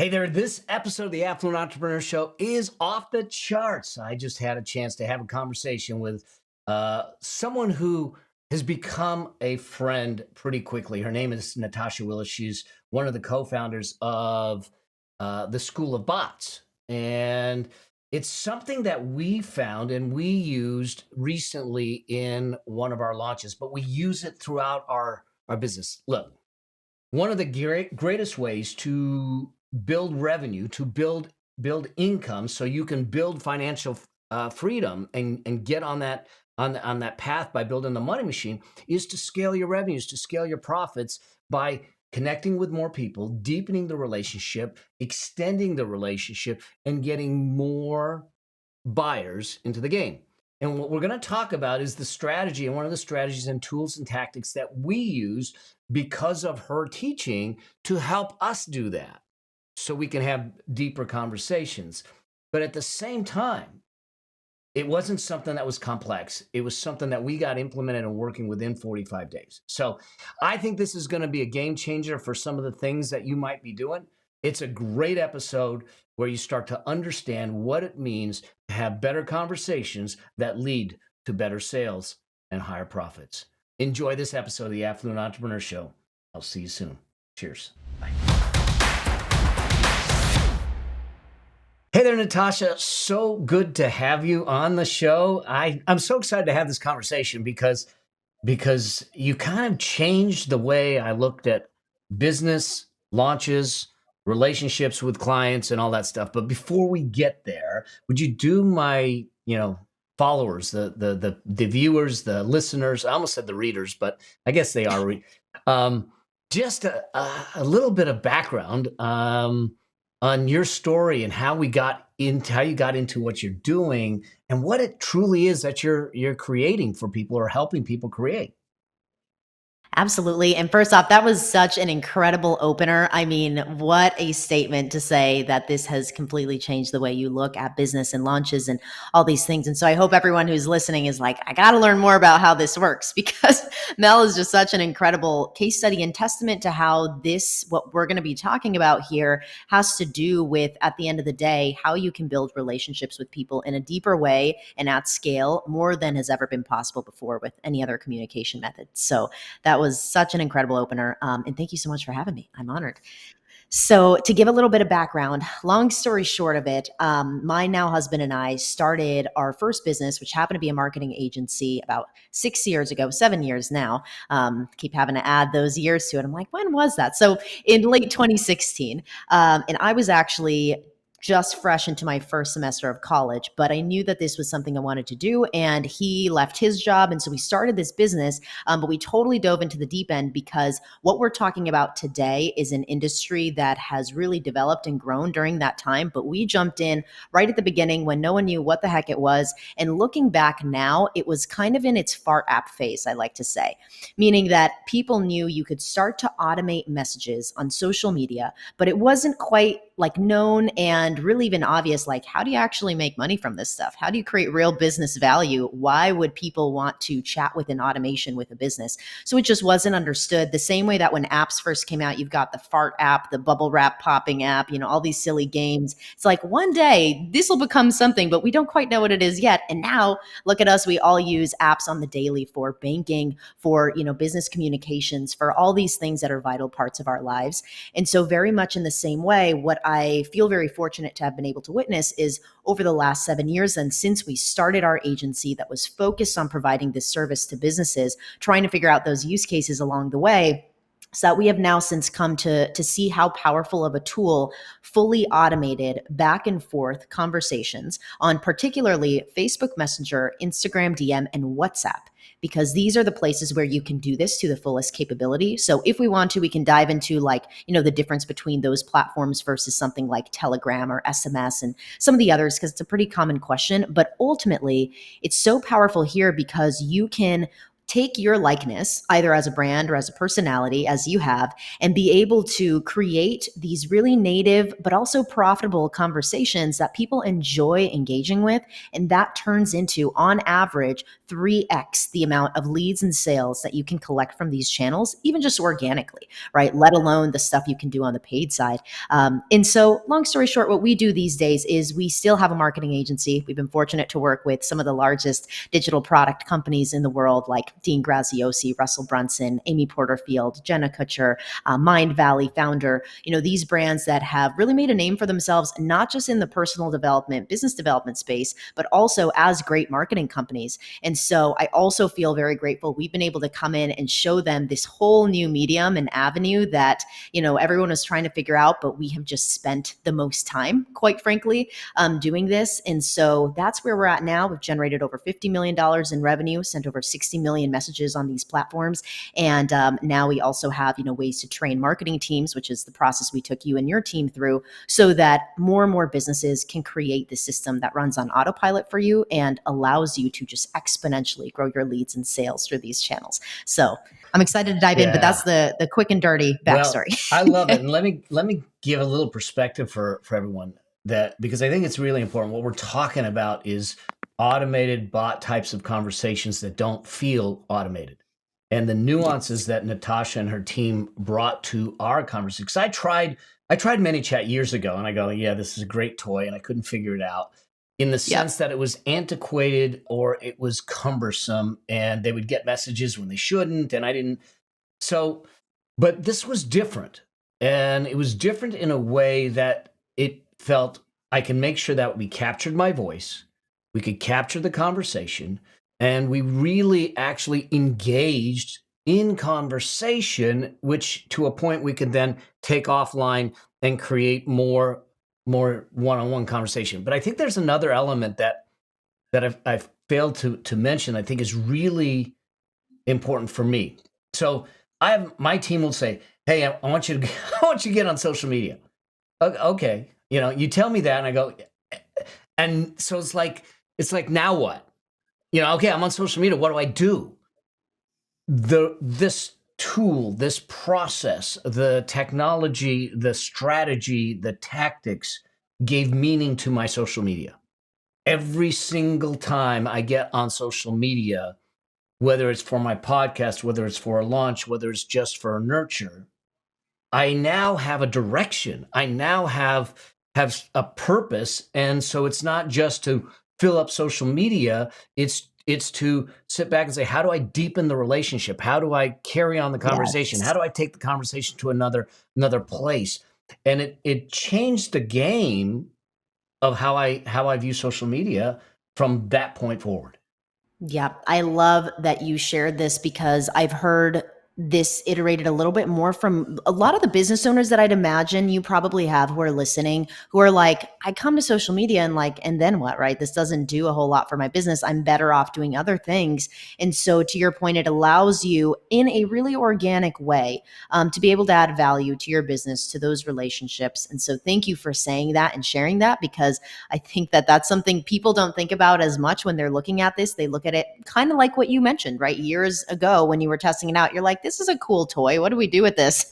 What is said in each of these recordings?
Hey there, this episode of the Affluent Entrepreneur Show is off the charts. I just had a chance to have a conversation with someone who has become a friend pretty quickly. Her name is Natasha Willis. She's one of the co-founders of the School of Bots. And it's something that we found and we used recently in one of our launches, but we use it throughout our business. Look, one of the greatest ways to build revenue, to build income, so you can build financial freedom and get on that path by building the money machine, is to scale your revenues, to scale your profits by connecting with more people, deepening the relationship, extending the relationship, and getting more buyers into the game. And what we're going to talk about is the strategy, and one of the strategies and tools and tactics that we use because of her teaching to help us do that so we can have deeper conversations. But at the same time, it wasn't something that was complex. It was something that we got implemented and working within 45 days. So I think this is going to be a game changer for some of the things that you might be doing. It's a great episode where you start to understand what it means to have better conversations that lead to better sales and higher profits. Enjoy this episode of the Affluent Entrepreneur Show. I'll see you soon. Cheers. Bye. Hey there, Natasha. So good to have you on the show. I'm so excited to have this conversation because you kind of changed the way I looked at business, launches, relationships with clients, and all that stuff. But before we get there, would you do my, followers, the viewers, the listeners? I almost said the readers, but I guess they are. Just a little bit of background on your story and how you got into what you're doing and what it truly is that you're creating for people or helping people create. Absolutely. And first off, that was such an incredible opener. I mean, what a statement to say that this has completely changed the way you look at business and launches and all these things. And so I hope everyone who's listening is like, I got to learn more about how this works, because Mel is just such an incredible case study and testament to how what we're going to be talking about here, has to do with, at the end of the day, how you can build relationships with people in a deeper way and at scale more than has ever been possible before with any other communication method. So that was such an incredible opener. And thank you so much for having me. I'm honored. So to give a little bit of background, long story short of it, my now husband and I started our first business, which happened to be a marketing agency, about 6 years ago, 7 years now. Keep having to add those years to it. I'm like, when was that? So in late 2016. And I was actually just fresh into my first semester of college, but I knew that this was something I wanted to do. And he left his job. And so we started this business, but we totally dove into the deep end, because what we're talking about today is an industry that has really developed and grown during that time. But we jumped in right at the beginning when no one knew what the heck it was. And looking back now, it was kind of in its fart app phase, I like to say, meaning that people knew you could start to automate messages on social media, but it wasn't quite like known and really even obvious, like, how do you actually make money from this stuff? How do you create real business value? Why would people want to chat with an automation with a business? So it just wasn't understood. The same way that when apps first came out, you've got the fart app, the bubble wrap popping app, all these silly games. It's like one day this will become something, but we don't quite know what it is yet. And now look at us, we all use apps on the daily for banking, for, business communications, for all these things that are vital parts of our lives. And so very much in the same way, what I feel very fortunate to have been able to witness is over the last 7 years, and since we started our agency that was focused on providing this service to businesses, trying to figure out those use cases along the way, so that we have now since come to see how powerful of a tool fully automated back and forth conversations on particularly Facebook Messenger, Instagram DM, and WhatsApp, because these are the places where you can do this to the fullest capability. So if we want to, we can dive into the difference between those platforms versus something like Telegram or SMS and some of the others, because it's a pretty common question. But ultimately, it's so powerful here because you can take your likeness, either as a brand or as a personality, as you have, and be able to create these really native, but also profitable conversations that people enjoy engaging with. And that turns into, on average, 3x the amount of leads and sales that you can collect from these channels, even just organically, right? Let alone the stuff you can do on the paid side. And so, long story short, what we do these days is we still have a marketing agency. We've been fortunate to work with some of the largest digital product companies in the world, like Dean Graziosi, Russell Brunson, Amy Porterfield, Jenna Kutcher, Mind Valley founder. These brands that have really made a name for themselves, not just in the personal development, business development space, but also as great marketing companies. And so I also feel very grateful we've been able to come in and show them this whole new medium and avenue that, everyone was trying to figure out, but we have just spent the most time, quite frankly, doing this. And so that's where we're at now. We've generated over $50 million in revenue, sent over 60 million messages on these platforms. And now we also have, ways to train marketing teams, which is the process we took you and your team through, so that more and more businesses can create the system that runs on autopilot for you and allows you to just exponentially grow your leads and sales through these channels. So I'm excited to dive in, but that's the quick and dirty backstory. Well, I love it. And let me give a little perspective for everyone, that because I think it's really important. What we're talking about is automated bot types of conversations that don't feel automated, and the nuances that Natasha and her team brought to our conversation. Because I tried ManyChat years ago, and I go, yeah, this is a great toy, and I couldn't figure it out, in the sense that it was antiquated or it was cumbersome, and they would get messages when they shouldn't, and I didn't. So, but this was different. And it was different in a way that it felt I can make sure that we captured my voice, we could capture the conversation, and we really actually engaged in conversation, which to a point we could then take offline and create more one-on-one conversation. But I think there's another element that I've failed to mention, I think is really important for me. So my team will say, hey, I want you to I want you to get on social media. Okay. You tell me that, and I go, and so it's like, now what? Okay, I'm on social media. What do I do? This tool, this process, the technology, the strategy, the tactics gave meaning to my social media. Every single time I get on social media, whether it's for my podcast, whether it's for a launch, whether it's just for a nurture, I now have a direction. I now have a purpose. And so it's not just to fill up social media. It's to sit back and say, how do I deepen the relationship? How do I carry on the conversation? Yes. How do I take the conversation to another place? And it changed the game of how I view social media from that point forward. Yeah, I love that you shared this, because I've heard this iterated a little bit more from a lot of the business owners that I'd imagine you probably have who are listening, who are like, I come to social media and then what, right? This doesn't do a whole lot for my business. I'm better off doing other things. And so, to your point, it allows you in a really organic way to be able to add value to your business, to those relationships. And so thank you for saying that and sharing that, because I think that that's something people don't think about as much when they're looking at this. They look at it kind of like what you mentioned, right? Years ago when you were testing it out, you're like, this is a cool toy. What do we do with this?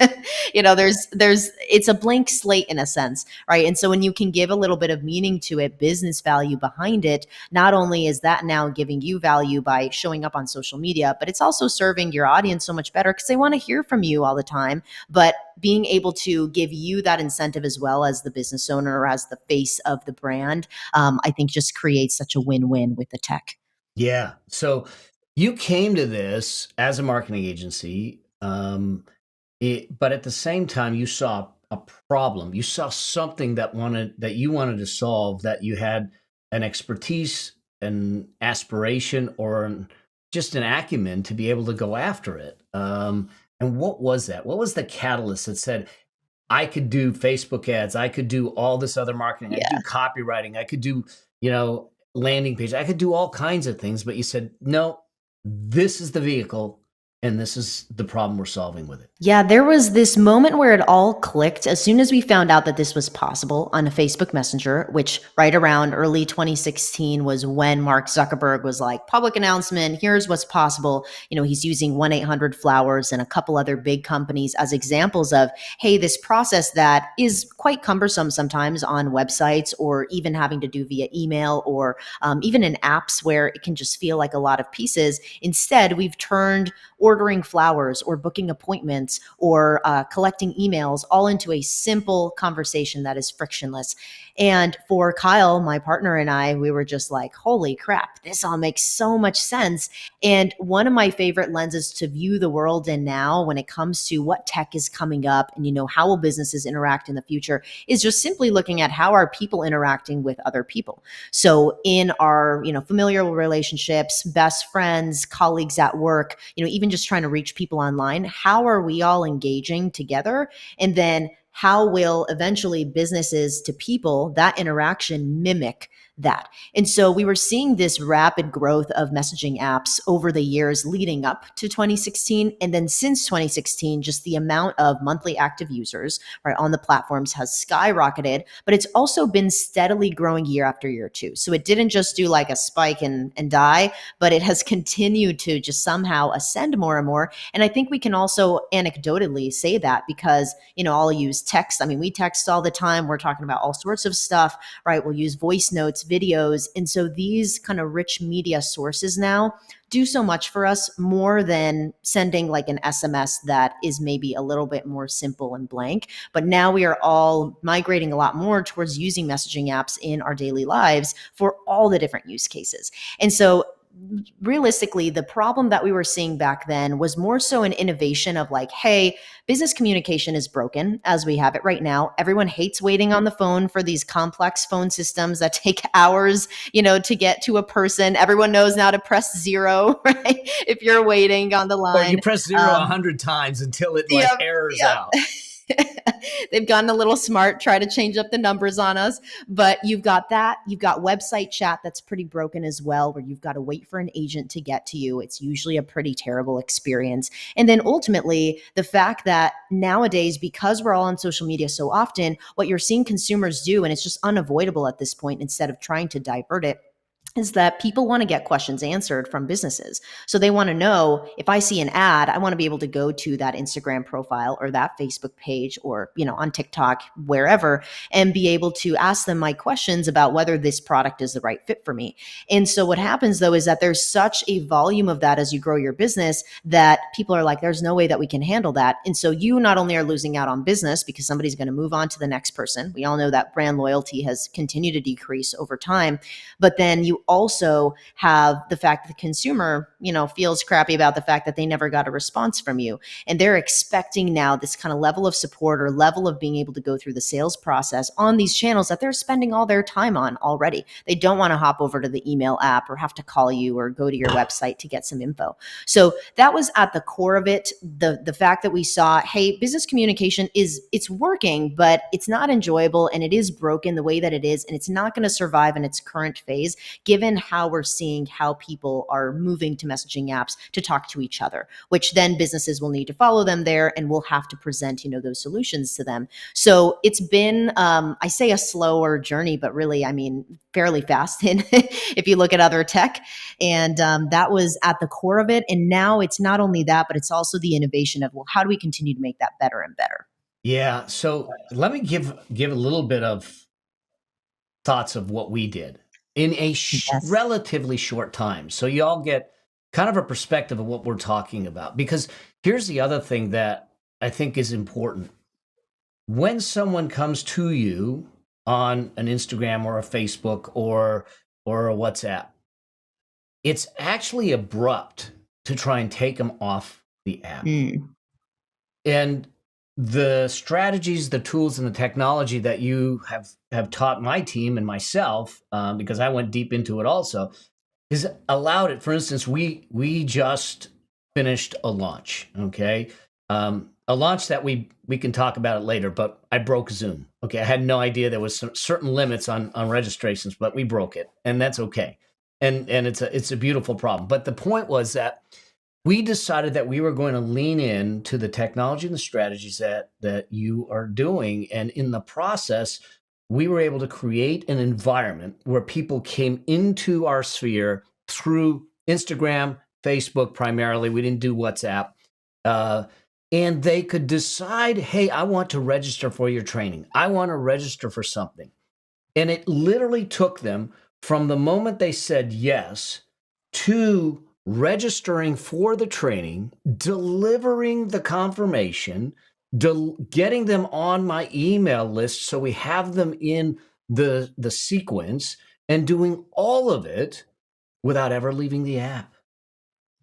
It's a blank slate in a sense, right? And so when you can give a little bit of meaning to it, business value behind it, not only is that now giving you value by showing up on social media, but it's also serving your audience so much better because they want to hear from you all the time. But being able to give you that incentive as well as the business owner or as the face of the brand, I think just creates such a win-win with the tech. Yeah. So you came to this as a marketing agency, but at the same time, you saw a problem. You saw something that you wanted to solve, that you had an expertise, an aspiration, or just an acumen to be able to go after it. And what was that? What was the catalyst that said, I could do Facebook ads, I could do all this other marketing, I could do copywriting, I could do, landing page, I could do all kinds of things, but you said, no, this is the vehicle. and this is the problem we're solving with it. Yeah, there was this moment where it all clicked as soon as we found out that this was possible on a Facebook Messenger, which right around early 2016 was when Mark Zuckerberg was like, public announcement, here's what's possible. He's using 1-800-Flowers and a couple other big companies as examples of, hey, this process that is quite cumbersome sometimes on websites or even having to do via email or even in apps where it can just feel like a lot of pieces. Instead, we've turned ordering flowers or booking appointments or collecting emails all into a simple conversation that is frictionless. And for Kyle, my partner, and I, we were just like, holy crap, this all makes so much sense. And one of my favorite lenses to view the world in now when it comes to what tech is coming up and, how will businesses interact in the future is just simply looking at how are people interacting with other people. So in our, familial relationships, best friends, colleagues at work, even just trying to reach people online, how are we all engaging together? And then how will eventually businesses to people, that interaction mimic that? And so we were seeing this rapid growth of messaging apps over the years leading up to 2016. And then since 2016, just the amount of monthly active users right on the platforms has skyrocketed, but it's also been steadily growing year after year too. So it didn't just do like a spike and die, but it has continued to just somehow ascend more and more. And I think we can also anecdotally say that because, I'll use text. I mean, we text all the time. We're talking about all sorts of stuff, right? We'll use voice notes, videos. And so these kind of rich media sources now do so much for us more than sending like an SMS that is maybe a little bit more simple and blank. But now we are all migrating a lot more towards using messaging apps in our daily lives for all the different use cases. And so realistically, the problem that we were seeing back then was more so an innovation of like, hey, business communication is broken as we have it right now. Everyone hates waiting on the phone for these complex phone systems that take hours, to get to a person. Everyone knows now to press 0, right? If you're waiting on the Or you line. press 0 100 times until it like Yep, errors yep. out. They've gotten a little smart, try to change up the numbers on us. But you've got that. You've got website chat that's pretty broken as well, where you've got to wait for an agent to get to you. It's usually a pretty terrible experience. And then ultimately, the fact that nowadays, because we're all on social media so often, what you're seeing consumers do, and it's just unavoidable at this point, instead of trying to divert it, is that people want to get questions answered from businesses. So they want to know, if I see an ad, I want to be able to go to that Instagram profile or that Facebook page or, on TikTok, wherever, and be able to ask them my questions about whether this product is the right fit for me. And so what happens though is that there's such a volume of that as you grow your business that people are like, there's no way that we can handle that. And so you not only are losing out on business because somebody's going to move on to the next person. We all know that brand loyalty has continued to decrease over time, but then you also have the fact that the consumer, feels crappy about the fact that they never got a response from you. And they're expecting now this kind of level of support or level of being able to go through the sales process on these channels that they're spending all their time on already. They don't want to hop over to the email app or have to call you or go to your website to get some info. So that was at the core of it. The fact that we saw, hey, business communication it's working, but it's not enjoyable and it is broken the way that it is. And it's not going to survive in its current phase, given how we're seeing how people are moving to messaging apps to talk to each other, which then businesses will need to follow them there and we'll have to present, those solutions to them. So it's been, I say a slower journey, but really, I mean, fairly fast in if you look at other tech. And that was at the core of it. And now it's not only that, but it's also the innovation of, well, how do we continue to make that better and better? Yeah. So let me give a little bit of thoughts of what we did in a Yes. relatively short time. So you all get kind of a perspective of what we're talking about. Because here's the other thing that I think is important. When someone comes to you on an Instagram or a Facebook or a WhatsApp, it's actually abrupt to try and take them off the app. Mm. And the strategies, the tools, and the technology that you have taught my team and myself, because I went deep into it also, is allowed it. For instance, we just finished a launch, okay? A launch that we can talk about it later, but I broke Zoom. Okay, I had no idea there was some certain limits on registrations, but we broke it, and that's okay. And it's a beautiful problem. But the point was that we decided that we were going to lean in to the technology and the strategies that you are doing. And in the process, we were able to create an environment where people came into our sphere through Instagram, Facebook primarily. We didn't do WhatsApp. Uh, and they could decide, hey, I want to register for your training. I want to register for something. And it literally took them from the moment they said yes to registering for the training, delivering the confirmation, getting them on my email list so we have them in the sequence, and doing all of it without ever leaving the app.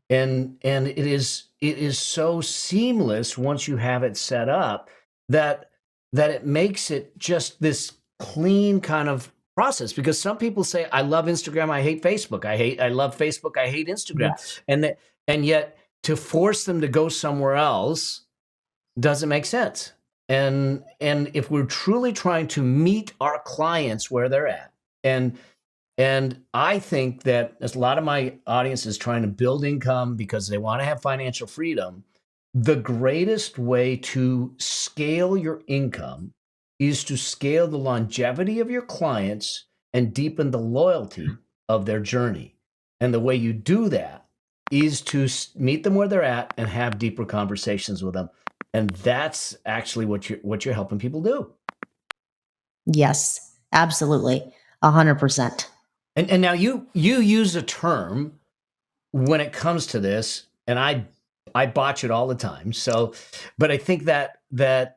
And it is so seamless once you have it set up that it makes it just this clean kind of process. Because some people say, I love Instagram, I hate Facebook, I love Facebook, I hate Instagram. Yes. And yet to force them to go somewhere else doesn't make sense. And if we're truly trying to meet our clients where they're at, and I think that as a lot of my audience is trying to build income because they want to have financial freedom, the greatest way to scale your income is to scale the longevity of your clients and deepen the loyalty of their journey. And the way you do that is to meet them where they're at and have deeper conversations with them. And that's actually what you're helping people do. Yes, absolutely. 100%. And now you use a term when it comes to this, and I botch it all the time. So, but I think that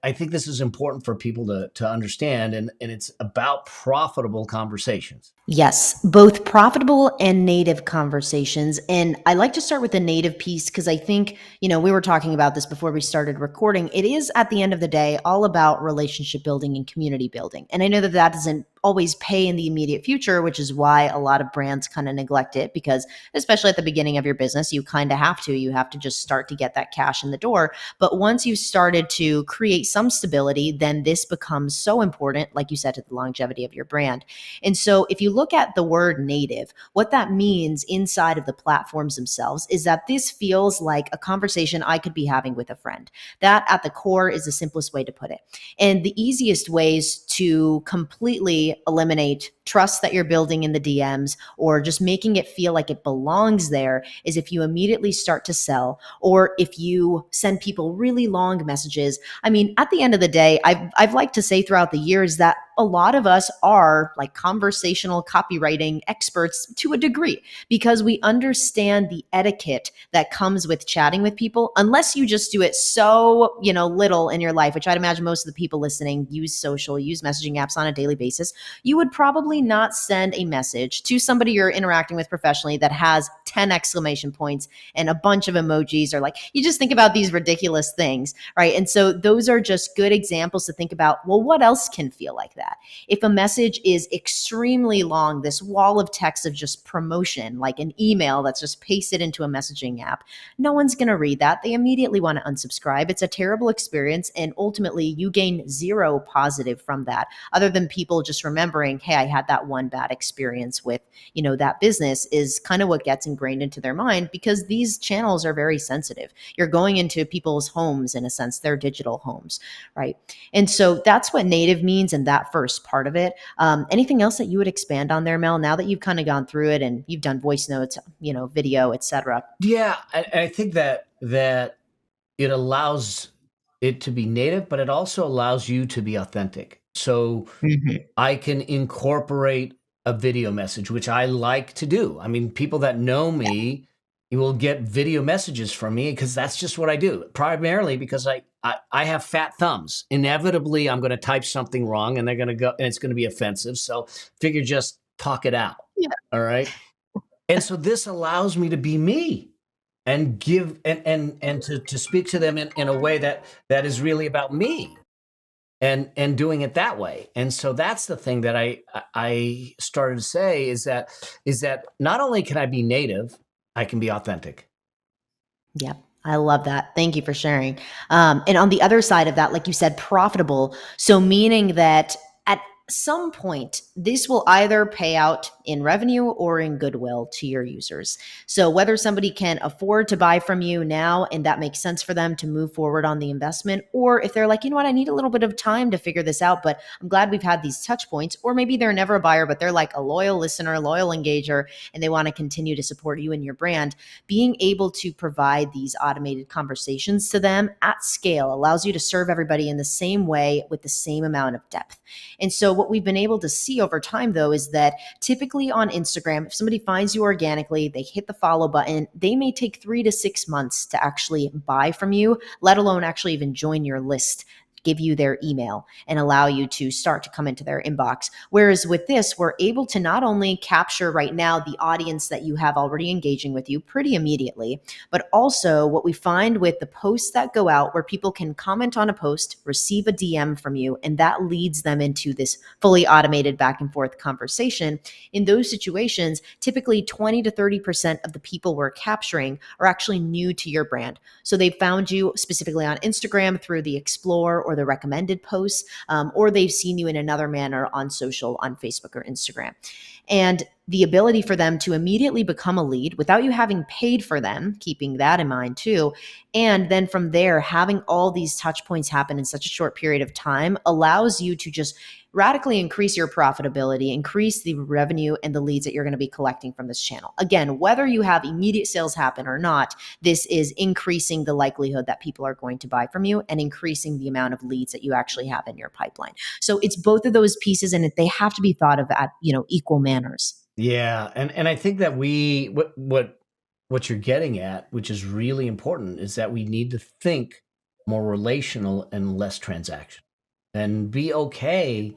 I think this is important for people to understand, and it's about profitable conversations. Yes, both profitable and native conversations. And I like to start with the native piece because I think, we were talking about this before we started recording. It is at the end of the day all about relationship building and community building. And I know that that doesn't always pay in the immediate future, which is why a lot of brands kind of neglect it, because especially at the beginning of your business, you kind of have to just start to get that cash in the door. But once you've started to create some stability, then this becomes so important, like you said, to the longevity of your brand. And so if you look at the word native, what that means inside of the platforms themselves is that this feels like a conversation I could be having with a friend. That at the core is the simplest way to put it. And the easiest ways to completely eliminate trust that you're building in the DMs or just making it feel like it belongs there is if you immediately start to sell, or if you send people really long messages. I mean, at the end of the day, I've liked to say throughout the years that a lot of us are like conversational copywriting experts to a degree because we understand the etiquette that comes with chatting with people, unless you just do it so, little in your life, which I'd imagine most of the people listening use use messaging apps on a daily basis. You would probably not send a message to somebody you're interacting with professionally that has 10 exclamation points and a bunch of emojis, or like, you just think about these ridiculous things, right? And so those are just good examples to think about, well, what else can feel like that? If a message is extremely long, this wall of text of just promotion, like an email that's just pasted into a messaging app, no one's going to read that. They immediately want to unsubscribe. It's a terrible experience. And ultimately, you gain zero positive from that, other than people just remembering, hey, I had that one bad experience with, that business, is kind of what gets ingrained into their mind, because these channels are very sensitive. You're going into people's homes, in a sense, their digital homes, right? And so that's what native means in that first part of it. Anything else that you would expand on there, Mel, now that you've kind of gone through it and you've done voice notes, video, etc.? Yeah, I think that it allows it to be native, but it also allows you to be authentic. So Mhm. I can incorporate a video message, which I like to do. I mean, people that know me, you will get video messages from me because that's just what I do. Primarily because I have fat thumbs. Inevitably, I'm going to type something wrong, and they're going to go, and it's going to be offensive. So figure just talk it out. Yeah. All right. And so this allows me to be me and give and to speak to them in a way that is really about me, and doing it that way. And so that's the thing that I started to say is that not only can I be native, I can be authentic. Yeah, I love that. Thank you for sharing. And on the other side of that, like you said, profitable. So meaning that at some point, this will either pay out in revenue or in goodwill to your users. So whether somebody can afford to buy from you now and that makes sense for them to move forward on the investment, or if they're like, you know what, I need a little bit of time to figure this out, but I'm glad we've had these touch points, or maybe they're never a buyer, but they're like a loyal listener, loyal engager, and they want to continue to support you and your brand. Being able to provide these automated conversations to them at scale allows you to serve everybody in the same way with the same amount of depth. And so what we've been able to see over time, though, is that typically on Instagram, if somebody finds you organically, they hit the follow button, they may take 3 to 6 months to actually buy from you, let alone actually even join your list, give you their email and allow you to start to come into their inbox. Whereas with this, we're able to not only capture right now the audience that you have already engaging with you pretty immediately, but also what we find with the posts that go out where people can comment on a post, receive a DM from you, and that leads them into this fully automated back and forth conversation. In those situations, typically 20 to 30% of the people we're capturing are actually new to your brand. So they found you specifically on Instagram through the Explore or the recommended posts, or they've seen you in another manner on social, on Facebook or Instagram. And the ability for them to immediately become a lead without you having paid for them, keeping that in mind too. And then from there, having all these touch points happen in such a short period of time allows you to just radically increase your profitability, increase the revenue and the leads that you're going to be collecting from this channel. Again, whether you have immediate sales happen or not, this is increasing the likelihood that people are going to buy from you and increasing the amount of leads that you actually have in your pipeline. So it's both of those pieces, and they have to be thought of at, equal manners. Yeah, and I think that what you're getting at, which is really important, is that we need to think more relational and less transaction, and be okay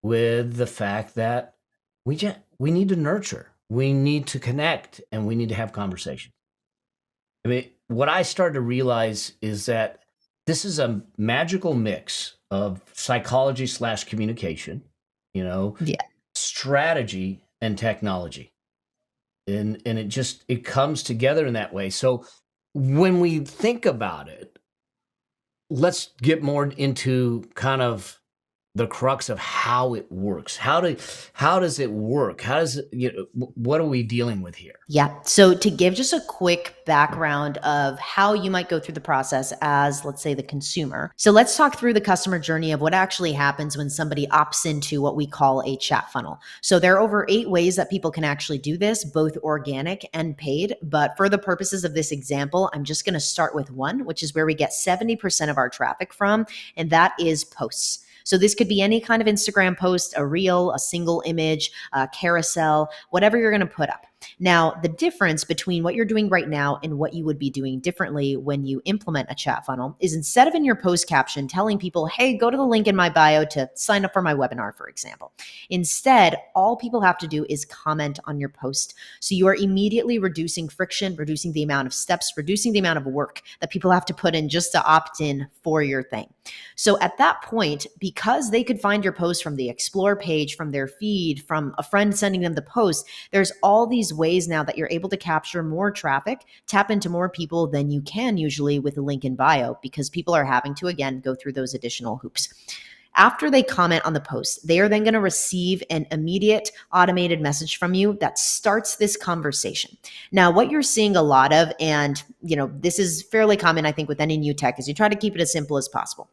with the fact that we need to nurture, we need to connect, and we need to have conversation. I mean, what I started to realize is that this is a magical mix of psychology slash communication, you know, Yeah. strategy and technology, and it comes together in that way. So when we think about it, let's get more into kind of the crux of how it works. How does it work? How does it, what are we dealing with here? Yeah. So to give just a quick background of how you might go through the process as, let's say, the consumer. So let's talk through the customer journey of what actually happens when somebody opts into what we call a chat funnel. So there are over 8 ways that people can actually do this, both organic and paid. But for the purposes of this example, I'm just going to start with one, which is where we get 70% of our traffic from, and that is posts. So this could be any kind of Instagram post, a reel, a single image, a carousel, whatever you're going to put up. Now, the difference between what you're doing right now and what you would be doing differently when you implement a chat funnel is, instead of in your post caption telling people, hey, go to the link in my bio to sign up for my webinar, for example. Instead, all people have to do is comment on your post. So you are immediately reducing friction, reducing the amount of steps, reducing the amount of work that people have to put in just to opt in for your thing. So at that point, because they could find your post from the Explore page, from their feed, from a friend sending them the post, there's all these ways now that you're able to capture more traffic, tap into more people than you can usually with a link in bio, because people are having to, again, go through those additional hoops. After they comment on the post, they are then going to receive an immediate automated message from you that starts this conversation. Now, what you're seeing a lot of, and this is fairly common, I think, with any new tech, is you try to keep it as simple as possible.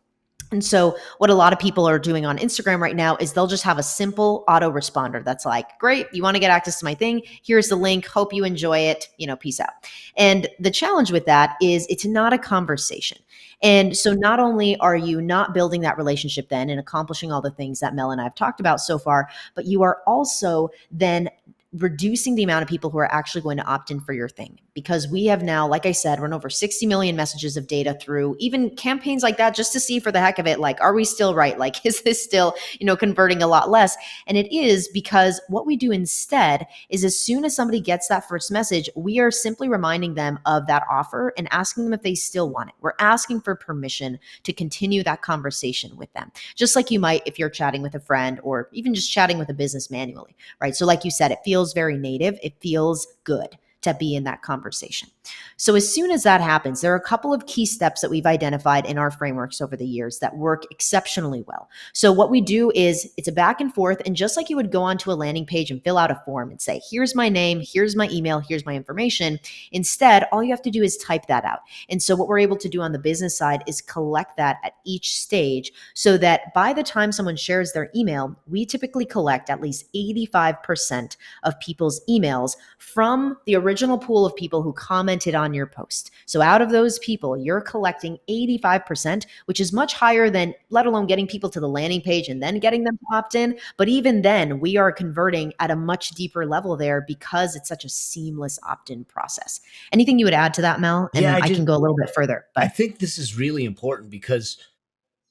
And so what a lot of people are doing on Instagram right now is they'll just have a simple autoresponder that's like, great, you want to get access to my thing? Here's the link. Hope you enjoy it. Peace out. And the challenge with that is it's not a conversation. And so not only are you not building that relationship then and accomplishing all the things that Mel and I have talked about so far, but you are also then reducing the amount of people who are actually going to opt in for your thing. Because we have now, like I said, run over 60 million messages of data through even campaigns like that, just to see for the heck of it, like, are we still right? Like, is this still, converting a lot less? And it is, because what we do instead is, as soon as somebody gets that first message, we are simply reminding them of that offer and asking them if they still want it. We're asking for permission to continue that conversation with them, just like you might if you're chatting with a friend or even just chatting with a business manually, right? So like you said, it feels very native. It feels good to be in that conversation. So as soon as that happens, there are a couple of key steps that we've identified in our frameworks over the years that work exceptionally well. So what we do is it's a back and forth, and just like you would go onto a landing page and fill out a form and say, here's my name, here's my email, here's my information. Instead, all you have to do is type that out. And so what we're able to do on the business side is collect that at each stage so that by the time someone shares their email, we typically collect at least 85% of people's emails from the original pool of people who commented on your post. So out of those people, you're collecting 85%, which is much higher than, let alone getting people to the landing page and then getting them to opt in. But even then, we are converting at a much deeper level there because it's such a seamless opt-in process. Anything you would add to that, Mel? And Yeah, I can go a little bit further. I But think this is really important because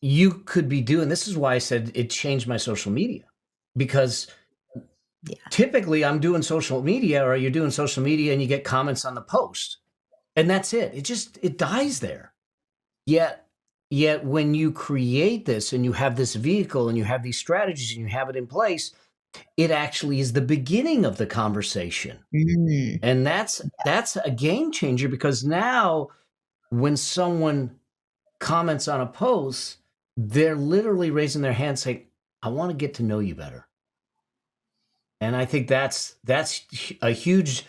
you could be doing, this is why I said it changed my social media, because yeah, typically I'm doing social media, or you're doing social media and you get comments on the post, and that's it. It dies there. Yet when you create this and you have this vehicle and you have these strategies and you have it in place, it actually is the beginning of the conversation. mm, And that's a game changer, because now when someone comments on a post, they're literally raising their hand saying, I want to get to know you better. And I think that's a huge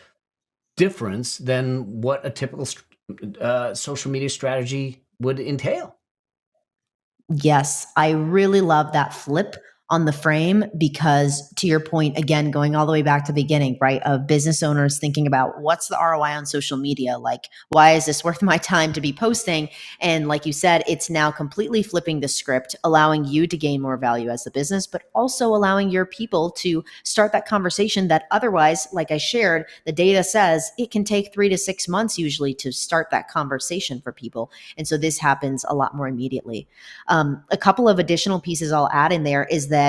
difference than what a typical social media strategy would entail. yes, I really love that flip on the frame because, to your point, again, going all the way back to the beginning, right, of business owners thinking about what's the ROI on social media? Like, why is this worth my time to be posting? And like you said, it's now completely flipping the script, allowing you to gain more value as the business, but also allowing your people to start that conversation that otherwise, like I shared, the data says it can take 3 to 6 months usually to start that conversation for people. And so this happens a lot more immediately. A couple of additional pieces I'll add in there is that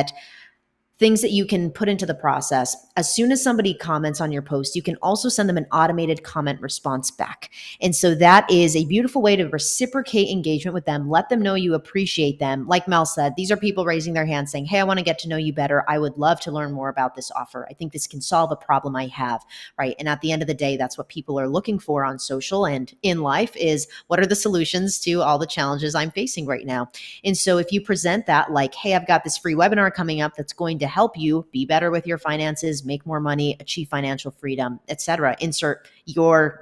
things that you can put into the process. As soon as somebody comments on your post, you can also send them an automated comment response back. And so that is a beautiful way to reciprocate engagement with them, let them know you appreciate them. Like Mel said, these are people raising their hands saying, hey, I want to get to know you better. I would love to learn more about this offer. I think this can solve a problem I have, right? And at the end of the day, that's what people are looking for on social and in life is what are the solutions to all the challenges I'm facing right now? And so if you present that like, hey, I've got this free webinar coming up that's going to help you be better with your finances, make more money, achieve financial freedom, etc. Insert your,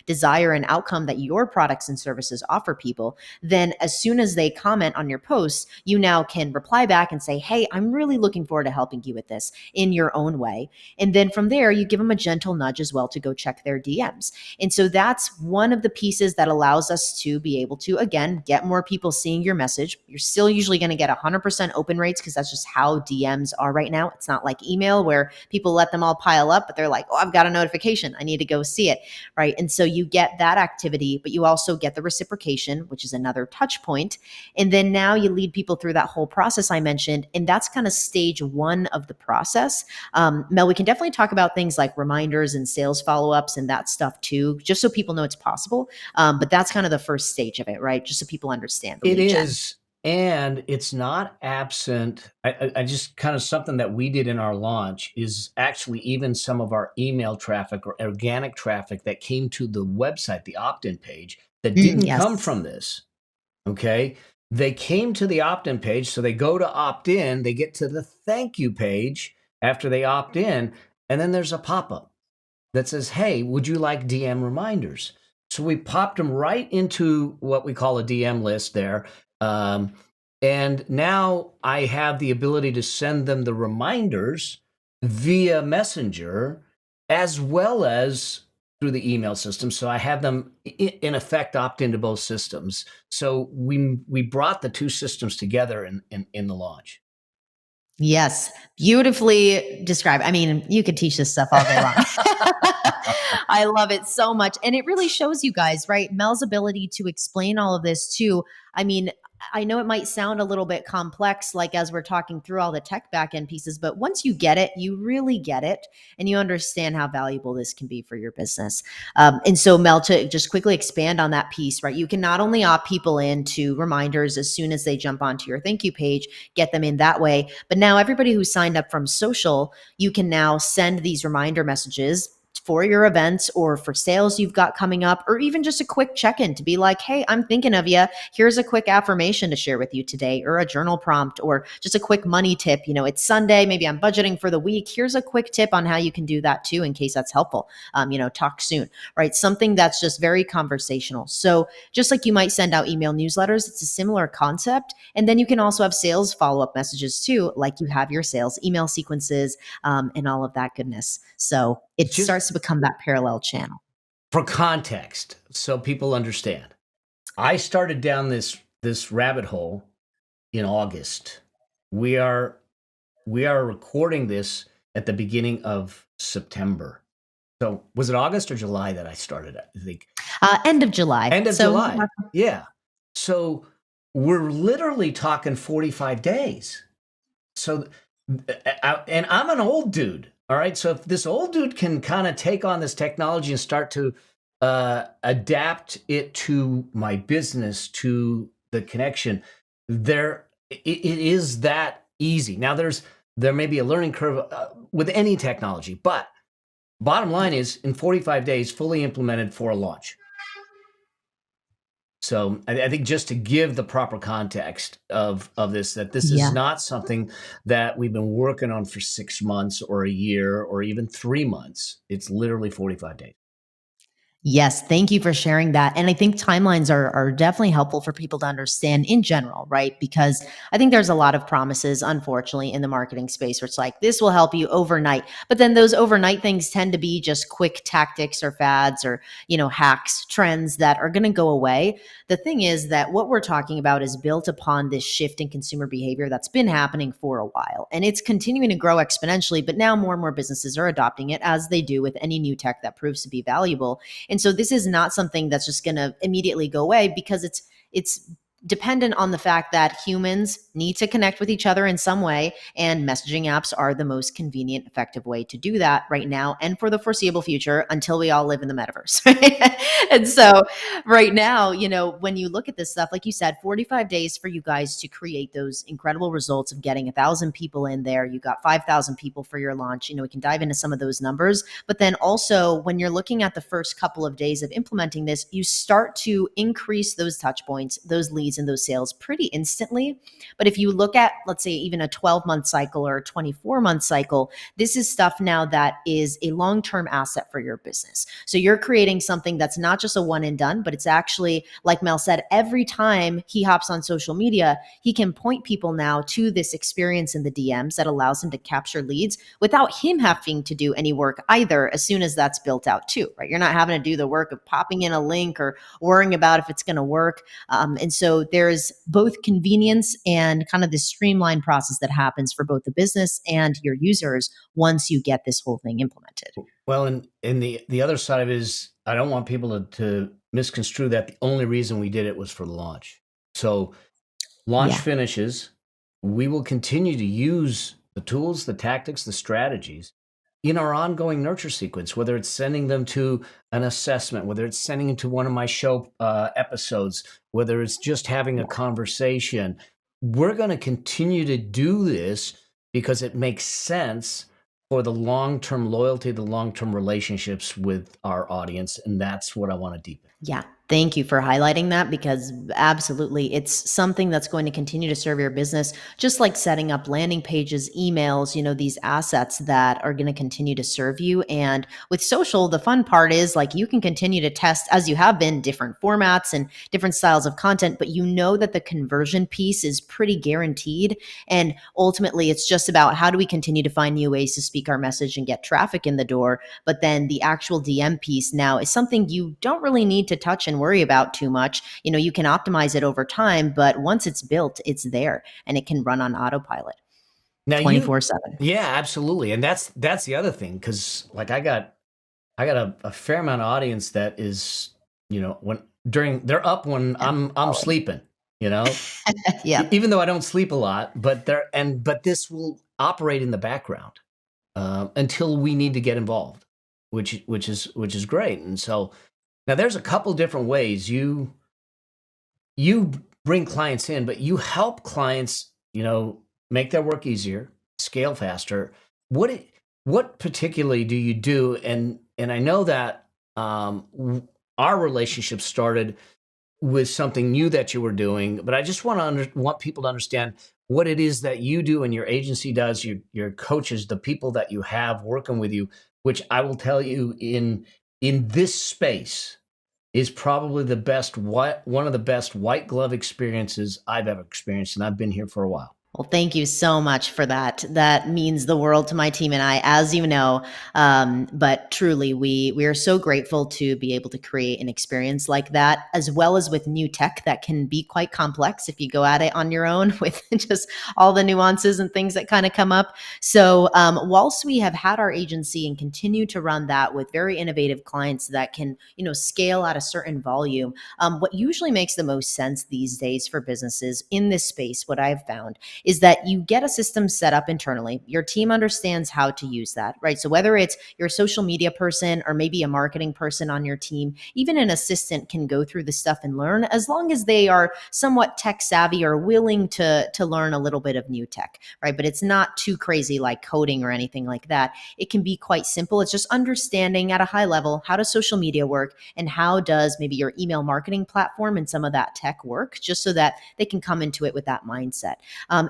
desire and outcome that your products and services offer people. Then as soon as they comment on your posts, you now can reply back and say, hey, I'm really looking forward to helping you with this in your own way. And then from there, you give them a gentle nudge as well to go check their DMs. And so that's one of the pieces that allows us to be able to, again, get more people seeing your message. You're still usually going to get 100% open rates because that's just how DMs are right now. It's not like email where people let them all pile up, but they're like, oh, I've got a notification. I need to go see it, right? And so you get that activity, but you also get the reciprocation, which is another touch point. And then now you lead people through that whole process I mentioned. And that's kind of stage one of the process. Mel, we can definitely talk about things like reminders and sales follow-ups and that stuff too, just so people know it's possible. But that's kind of the first stage of it, right? Just so people understand the It lead gen. is, and it's not absent. I just kind of, something that we did in our launch is actually even some of our email traffic or organic traffic that came to the website, the opt-in page, that didn't come Yes. from this. Okay. They came to the opt-in page. So they go to opt in, they get to the thank you page after they opt in, and then there's a pop-up that says, hey, would you like DM reminders? So we popped them right into what we call a DM list there. Um, and now I have the ability to send them the reminders via Messenger as well as through the email system. So I have them in effect opt into both systems. So we brought the two systems together in the launch. Yes, beautifully described. I mean, you could teach this stuff all day long. I love it so much. And it really shows you guys, right? Mel's ability to explain all of this too. I mean, I know it might sound a little bit complex, like as we're talking through all the tech backend pieces, but once you get it, you really get it and you understand how valuable this can be for your business. And so, Mel, to just quickly expand on that piece, right? You can not only opt people into reminders as soon as they jump onto your thank you page, get them in that way, but now everybody who signed up from social, you can now send these reminder messages for your events or for sales you've got coming up, or even just a quick check-in to be like, hey, I'm thinking of you. Here's a quick affirmation to share with you today, or a journal prompt, or just a quick money tip. It's Sunday, maybe I'm budgeting for the week. Here's a quick tip on how you can do that too, in case that's helpful. Talk soon, right? Something that's just very conversational. So just like you might send out email newsletters, it's a similar concept. And then you can also have sales follow-up messages too, like you have your sales email sequences, and all of that goodness. So it Just starts to become that parallel channel. for context, so people understand, I started down this rabbit hole in August. We are recording this at the beginning of September. So was it August or July that I started? I think End of July. end of So July. Yeah. So we're literally talking 45 days. So, and I'm an old dude. All right. So if this old dude can kind of take on this technology and start to adapt it to my business, to the connection, it is that easy. Now there may be a learning curve with any technology, but bottom line is in 45 days, fully implemented for a launch. So I think just to give the proper context of this, that this is yeah. not something that we've been working on for 6 months or a year or even 3 months. It's literally 45 days. Yes, thank you for sharing that. And I think timelines are definitely helpful for people to understand in general, right? Because I think there's a lot of promises, unfortunately, in the marketing space where it's like, this will help you overnight. But then those overnight things tend to be just quick tactics or fads or, hacks, trends that are going to go away. The thing is that what we're talking about is built upon this shift in consumer behavior that's been happening for a while. And it's continuing to grow exponentially, but now more and more businesses are adopting it, as they do with any new tech that proves to be valuable. And so this is not something that's just going to immediately go away, because it's dependent on the fact that humans need to connect with each other in some way, and messaging apps are the most convenient, effective way to do that right now and for the foreseeable future, until we all live in the metaverse. And so right now, when you look at this stuff, like you said, 45 days for you guys to create those incredible results of getting 1,000 people in there. You got 5,000 people for your launch. We can dive into some of those numbers. But then also, when you're looking at the first couple of days of implementing this, you start to increase those touch points, those leads, and those sales pretty instantly. But if you look at, let's say, even a 12-month cycle or a 24-month cycle, this is stuff now that is a long-term asset for your business. So you're creating something that's not just a one and done, but it's actually, like Mel said, every time he hops on social media, he can point people now to this experience in the DMs that allows him to capture leads without him having to do any work either, as soon as that's built out too, right? You're not having to do the work of popping in a link or worrying about if it's going to work. And so there's both convenience and kind of this streamlined process that happens for both the business and your users once you get this whole thing implemented. Well, and the other side of it is, I don't want people to misconstrue that the only reason we did it was for the launch. So launch Yeah. finishes, we will continue to use the tools, the tactics, the strategies in our ongoing nurture sequence, whether it's sending them to an assessment, whether it's sending them to one of my show episodes, whether it's just having a conversation. We're going to continue to do this because it makes sense for the long-term loyalty, the long-term relationships with our audience. And that's what I want to deepen. Yeah. Thank you for highlighting that, because absolutely it's something that's going to continue to serve your business, just like setting up landing pages, emails, these assets that are going to continue to serve you. And with social, the fun part is, like, you can continue to test, as you have been, different formats and different styles of content, but that the conversion piece is pretty guaranteed. And ultimately, it's just about how do we continue to find new ways to speak our message and get traffic in the door. But then the actual DM piece now is something you don't really need to touch and worry about too much. You can optimize it over time, but once it's built, it's there and it can run on autopilot Now 24/7. yeah, absolutely. And that's the other thing. Cause like I got a fair amount of audience that is, they're up when I'm sleeping, Yeah. even though I don't sleep a lot, but but this will operate in the background until we need to get involved, which is great. And so now there's a couple different ways you bring clients in, but you help clients, make their work easier, scale faster. What particularly do you do? And and I know that our relationship started with something new that you were doing, but I just want people to understand what it is that you do and your agency does, your coaches, the people that you have working with you, which I will tell you in this space is probably one of the best white glove experiences I've ever experienced, and I've been here for a while. Well, thank you so much for that. That means the world to my team and I, as you know. But truly, we are so grateful to be able to create an experience like that, as well as with new tech that can be quite complex if you go at it on your own with just all the nuances and things that kind of come up. So, whilst we have had our agency and continue to run that with very innovative clients that can, scale at a certain volume, what usually makes the most sense these days for businesses in this space, what I've found is that you get a system set up internally. Your team understands how to use that, right? So whether it's your social media person or maybe a marketing person on your team, even an assistant can go through the stuff and learn as long as they are somewhat tech savvy or willing to learn a little bit of new tech, right? But it's not too crazy like coding or anything like that. It can be quite simple. It's just understanding at a high level, how does social media work and how does maybe your email marketing platform and some of that tech work, just so that they can come into it with that mindset.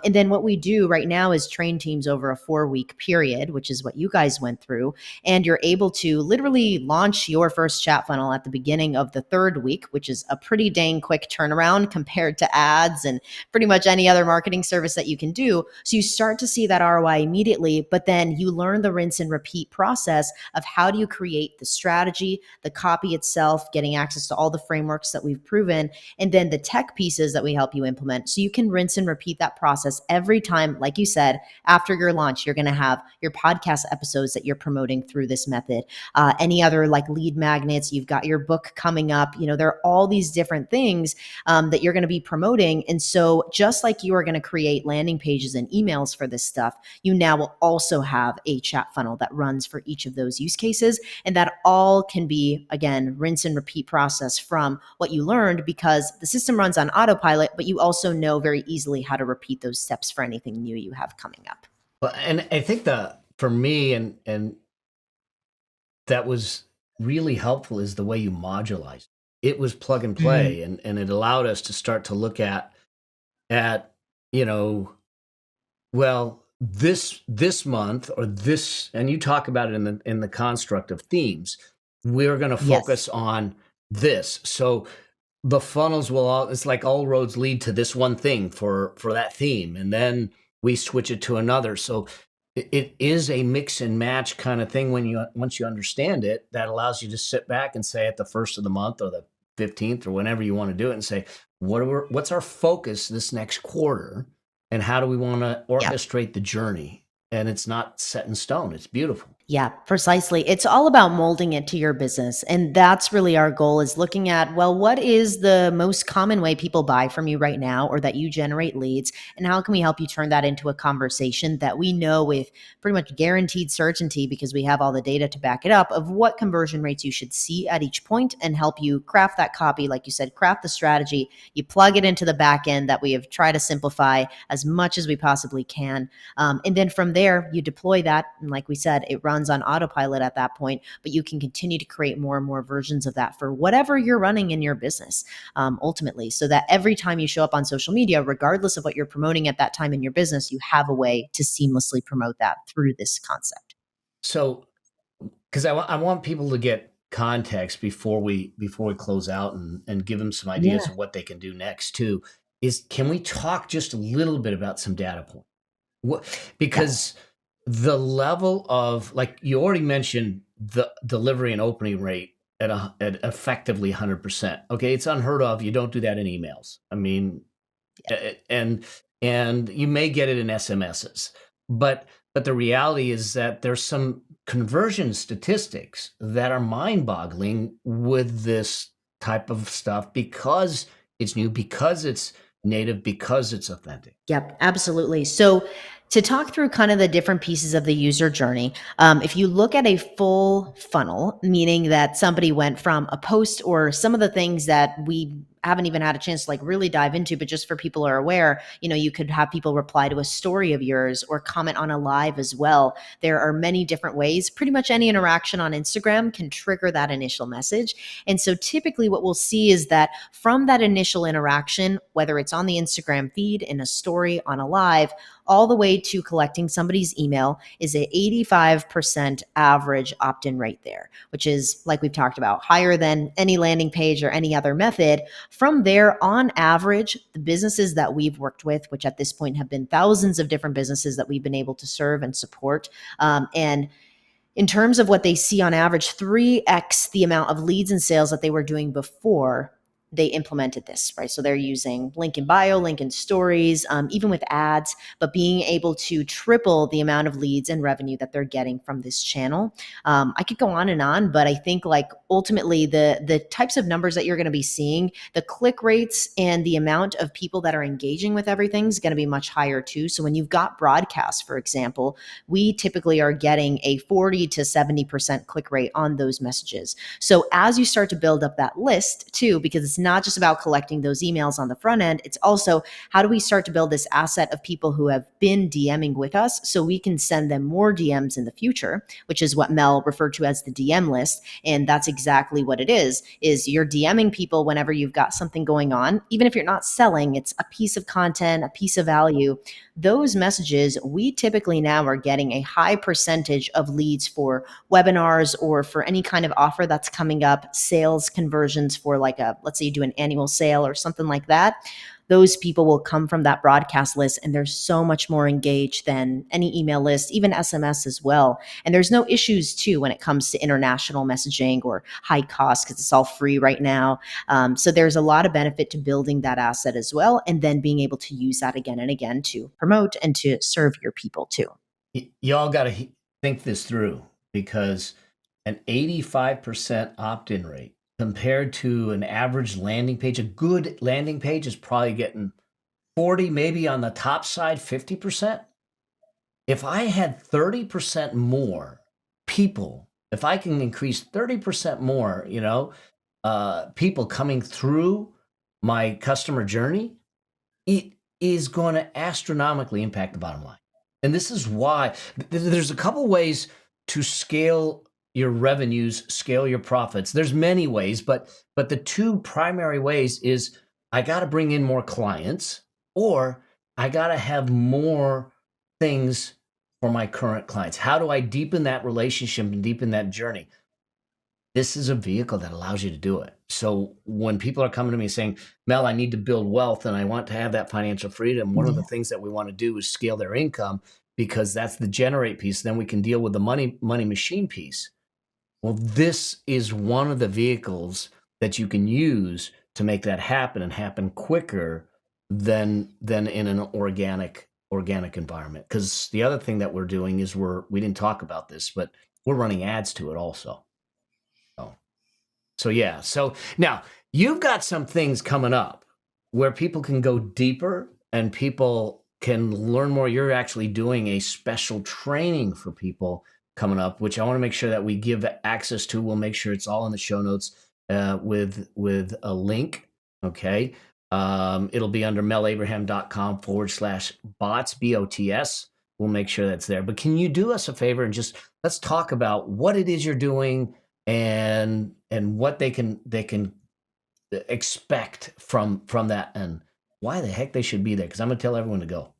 And then what we do right now is train teams over a 4-week period, which is what you guys went through. And you're able to literally launch your first chat funnel at the beginning of the 3rd week, which is a pretty dang quick turnaround compared to ads and pretty much any other marketing service that you can do. So you start to see that ROI immediately, but then you learn the rinse and repeat process of how do you create the strategy, the copy itself, getting access to all the frameworks that we've proven, and then the tech pieces that we help you implement. So you can rinse and repeat that process every time. Like you said, after your launch, you're going to have your podcast episodes that you're promoting through this method. Any other like lead magnets, you've got your book coming up. There are all these different things that you're going to be promoting. And so just like you are going to create landing pages and emails for this stuff, you now will also have a chat funnel that runs for each of those use cases. And that all can be, again, rinse and repeat process from what you learned, because the system runs on autopilot, but you also know very easily how to repeat those steps for anything new you have coming up. Well, and I think for me and that was really helpful is the way you modulized. It was plug and play, and it allowed us to start to look at you know well, this month or this, and you talk about it in the construct of themes. We're going to Yes. focus on this. So the funnels it's like all roads lead to this one thing for that theme, and then we switch it to another. So it is a mix and match kind of thing once you understand it, that allows you to sit back and say at the first of the month or the 15th or whenever you want to do it and say, what's our focus this next quarter, and how do we want to Yeah. orchestrate the journey? And it's not set in stone. It's beautiful. Yeah, precisely. It's all about molding it to your business. And that's really our goal, is looking at, well, what is the most common way people buy from you right now or that you generate leads? And how can we help you turn that into a conversation that we know with pretty much guaranteed certainty, because we have all the data to back it up, of what conversion rates you should see at each point, and help you craft that copy, like you said, craft the strategy. You plug it into the back end that we have tried to simplify as much as we possibly can. And then from there, you deploy that. And like we said, it runs on autopilot at that point, but you can continue to create more and more versions of that for whatever you're running in your business, ultimately, so that every time you show up on social media, regardless of what you're promoting at that time in your business, you have a way to seamlessly promote that through this concept. So, because I want people to get context before we close out, and give them some ideas Yeah. of what they can do next too, is can we talk just a little bit about some data points? Because Yes. the level of, like you already mentioned, the delivery and opening rate at effectively 100%. Okay, it's unheard of. You don't do that in emails. I mean, and you may get it in SMSs, but the reality is that there's some conversion statistics that are mind-boggling with this type of stuff, because it's new, because it's native, because it's authentic. Yep, absolutely. So, to talk through kind of the different pieces of the user journey, if you look at a full funnel, meaning that somebody went from a post or some of the things that we haven't even had a chance to like really dive into, but just for people who are aware, you could have people reply to a story of yours or comment on a live as well. There are many different ways. Pretty much any interaction on Instagram can trigger that initial message. And so typically what we'll see is that from that initial interaction, whether it's on the Instagram feed, in a story, on a live, all the way to collecting somebody's email, is a 85% average opt-in rate there, which is, like we've talked about, higher than any landing page or any other method. From there, on average, the businesses that we've worked with, which at this point have been thousands of different businesses that we've been able to serve and support, and in terms of what they see on average, 3x the amount of leads and sales that they were doing before they implemented this, right? So they're using link in bio, link in stories, even with ads, but being able to triple the amount of leads and revenue that they're getting from this channel. I could go on, but I think like ultimately the types of numbers that you're going to be seeing, the click rates and the amount of people that are engaging with everything is going to be much higher too. So when you've got broadcasts, for example, we typically are getting a 40 to 70% click rate on those messages. So as you start to build up that list too, because it's not just about collecting those emails on the front end, it's also how do we start to build this asset of people who have been DMing with us so we can send them more DMs in the future, which is what Mel referred to as the DM list. And that's exactly what it is you're DMing people whenever you've got something going on, even if you're not selling, it's a piece of content, a piece of value. Those messages, we typically now are getting a high percentage of leads for webinars or for any kind of offer that's coming up, sales conversions for like let's say you do an annual sale or something like that. Those people will come from that broadcast list, and they're so much more engaged than any email list, even SMS as well. And there's no issues too when it comes to international messaging or high cost because it's all free right now. So there's a lot of benefit to building that asset as well, and then being able to use that again and again to promote and to serve your people too. Y'all got to think this through, because an 85% opt-in rate compared to an average landing page, a good landing page is probably getting 40, maybe on the top side, 50%. If I had 30% more people, if I can increase 30% more, people coming through my customer journey, it is going to astronomically impact the bottom line. And this is why there's a couple ways to scale your revenues, scale your profits. There's many ways, but the two primary ways is I got to bring in more clients, or I got to have more things for my current clients. How do I deepen that relationship and deepen that journey? This is a vehicle that allows you to do it. So when people are coming to me saying, Mel, I need to build wealth and I want to have that financial freedom, one of the things that we want to do is scale their income, because that's the generate piece. Then we can deal with the money machine piece. Well, this is one of the vehicles that you can use to make that happen, and happen quicker than in an organic environment. Because the other thing that we're doing is we didn't talk about this, but we're running ads to it also. So yeah. So now you've got some things coming up where people can go deeper and people can learn more. You're actually doing a special training for people coming up, which I want to make sure that we give access to. We'll make sure it's all in the show notes with a link. Okay. It'll be under melabraham.com/bots, BOTS. We'll make sure that's there. But can you do us a favor and just let's talk about what it is you're doing and what they can expect from that, and why the heck they should be there, because I'm going to tell everyone to go.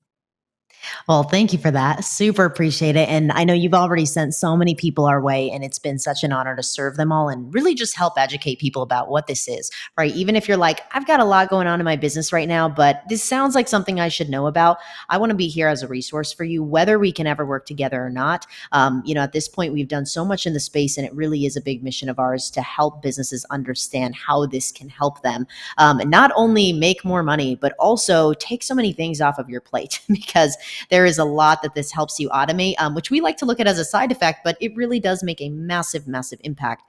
Well, thank you for that. Super appreciate it. And I know you've already sent so many people our way, and it's been such an honor to serve them all and really just help educate people about what this is, right? Even if you're like, I've got a lot going on in my business right now, but this sounds like something I should know about. I want to be here as a resource for you, whether we can ever work together or not. At this point, we've done so much in the space, and it really is a big mission of ours to help businesses understand how this can help them, and not only make more money, but also take so many things off of your plate because there is a lot that this helps you automate, which we like to look at as a side effect, but it really does make a massive, massive impact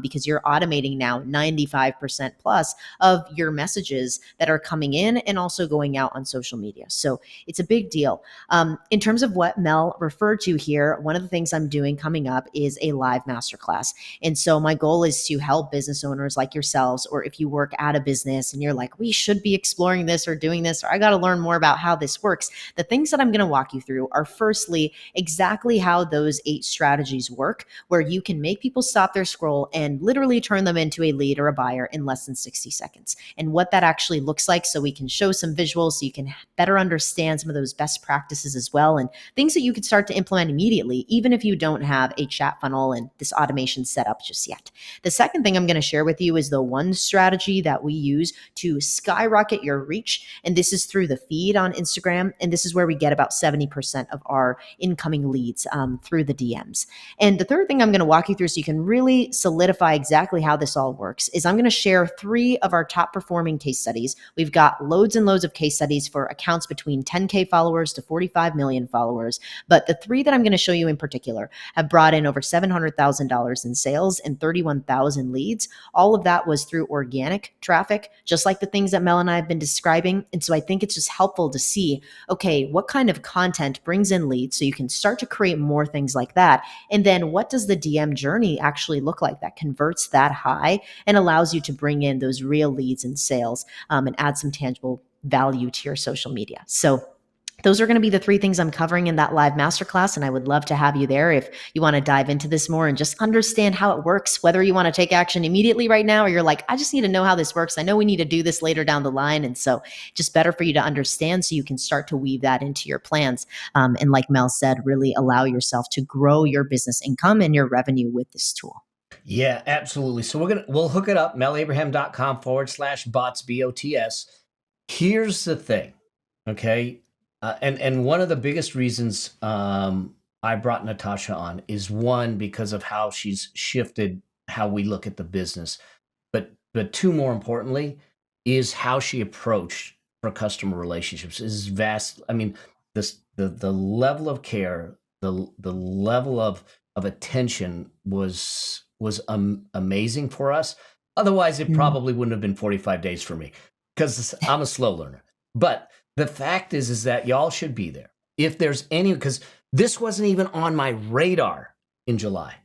because you're automating now 95% plus of your messages that are coming in and also going out on social media. So it's a big deal. In terms of what Mel referred to here, one of the things I'm doing coming up is a live masterclass. And so my goal is to help business owners like yourselves, or if you work at a business and you're like, we should be exploring this or doing this, or I got to learn more about how this works. The things that I'm going to walk you through are firstly, exactly how those 8 strategies work, where you can make people stop their scroll and literally turn them into a lead or a buyer in less than 60 seconds. And what that actually looks like, so we can show some visuals so you can better understand some of those best practices as well, and things that you could start to implement immediately, even if you don't have a chat funnel and this automation set up just yet. The second thing I'm going to share with you is the one strategy that we use to skyrocket your reach. And this is through the feed on Instagram. And this is where we get about 70% of our incoming leads through the DMs. And the third thing I'm going to walk you through so you can really solidify exactly how this all works is I'm going to share 3 of our top performing case studies. We've got loads and loads of case studies for accounts between 10K followers to 45 million followers. But the 3 that I'm going to show you in particular have brought in over $700,000 in sales and 31,000 leads. All of that was through organic traffic, just like the things that Mel and I have been describing. And so I think it's just helpful to see, okay, what kind of content brings in leads so you can start to create more things like that. And then what does the DM journey actually look like that converts that high and allows you to bring in those real leads and sales and add some tangible value to your social media. So those are going to be the 3 things I'm covering in that live masterclass. And I would love to have you there if you want to dive into this more and just understand how it works, whether you want to take action immediately right now, or you're like, I just need to know how this works. I know we need to do this later down the line. And so just better for you to understand so you can start to weave that into your plans. And like Mel said, really allow yourself to grow your business income and your revenue with this tool. Yeah, absolutely. So we'll hook it up, melabraham.com/bots, BOTS. Here's the thing, okay? And one of the biggest reasons I brought Natasha on is, one, because of how she's shifted how we look at the business, but 2, more importantly, is how she approached her customer relationships is vast. I mean, the level of care, the level of attention was amazing for us. Otherwise, it probably wouldn't have been 45 days for me because I'm a slow learner. But the fact is that y'all should be there. If there's any, because this wasn't even on my radar in July.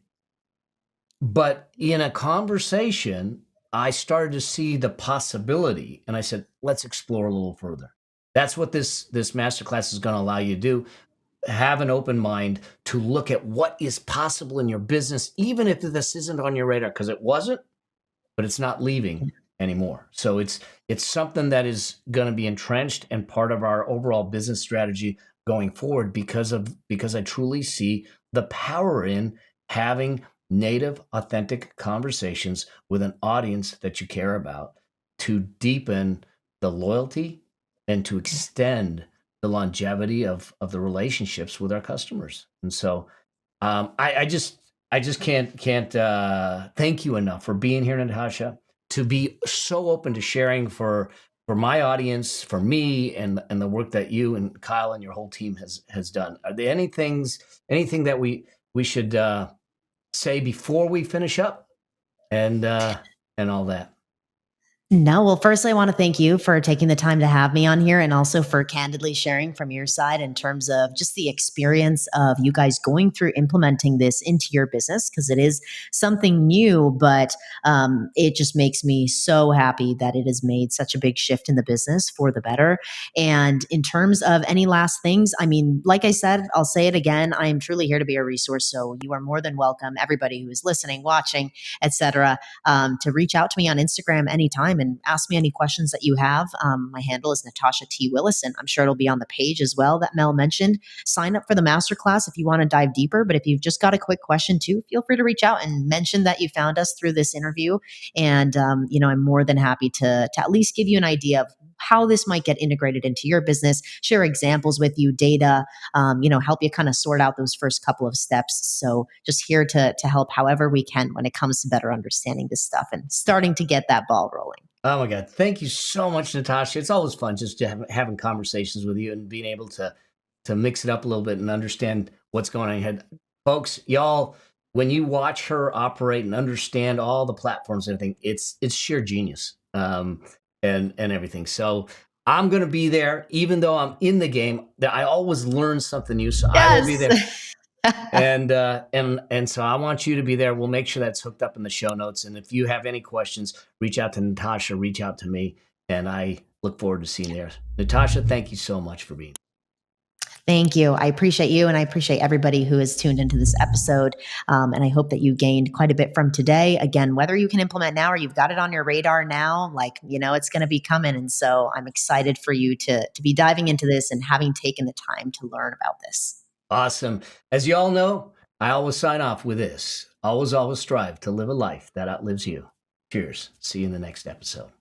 But in a conversation, I started to see the possibility, and I said, let's explore a little further. That's what this masterclass is going to allow you to do. Have an open mind to look at what is possible in your business, even if this isn't on your radar, because it wasn't, but it's not leaving anymore. So it's something that is going to be entrenched and part of our overall business strategy going forward because I truly see the power in having native, authentic conversations with an audience that you care about to deepen the loyalty and to extend the longevity of the relationships with our customers. And so I just can't thank you enough for being here, Natasha, to be so open to sharing for my audience, for me, and the work that you and Kyle and your whole team has done. Are there anything that we should say before we finish up and all that? No, well, first, I want to thank you for taking the time to have me on here and also for candidly sharing from your side in terms of just the experience of you guys going through implementing this into your business, because it is something new, but it just makes me so happy that it has made such a big shift in the business for the better. And in terms of any last things, I mean, like I said, I'll say it again, I am truly here to be a resource. So you are more than welcome, everybody who is listening, watching, etc., to reach out to me on Instagram anytime and ask me any questions that you have. My handle is Natasha T. Willis, and I'm sure it'll be on the page as well that Mel mentioned. Sign up for the masterclass if you want to dive deeper. But if you've just got a quick question too, feel free to reach out and mention that you found us through this interview. And, I'm more than happy to at least give you an idea of how this might get integrated into your business, share examples with you, data, help you kind of sort out those first couple of steps. So just here to help however we can when it comes to better understanding this stuff and starting to get that ball rolling. Oh my God. Thank you so much, Natasha. It's always fun just having conversations with you and being able to to mix it up a little bit and understand what's going on in your head. Folks, y'all, when you watch her operate and understand all the platforms and everything, it's sheer genius, and everything. So I'm going to be there, even though I'm in the game. That I always learn something new, so I will be Yes. there. And so I want you to be there. We'll make sure that's hooked up in the show notes. And if you have any questions, reach out to Natasha, reach out to me, and I look forward to seeing you there. Natasha, thank you so much for being. Thank you. I appreciate you, and I appreciate everybody who has tuned into this episode. And I hope that you gained quite a bit from today. Again, whether you can implement now or you've got it on your radar now, like, it's going to be coming. And so I'm excited for you to be diving into this and having taken the time to learn about this. Awesome. As you all know, I always sign off with this. Always strive to live a life that outlives you. Cheers. See you in the next episode.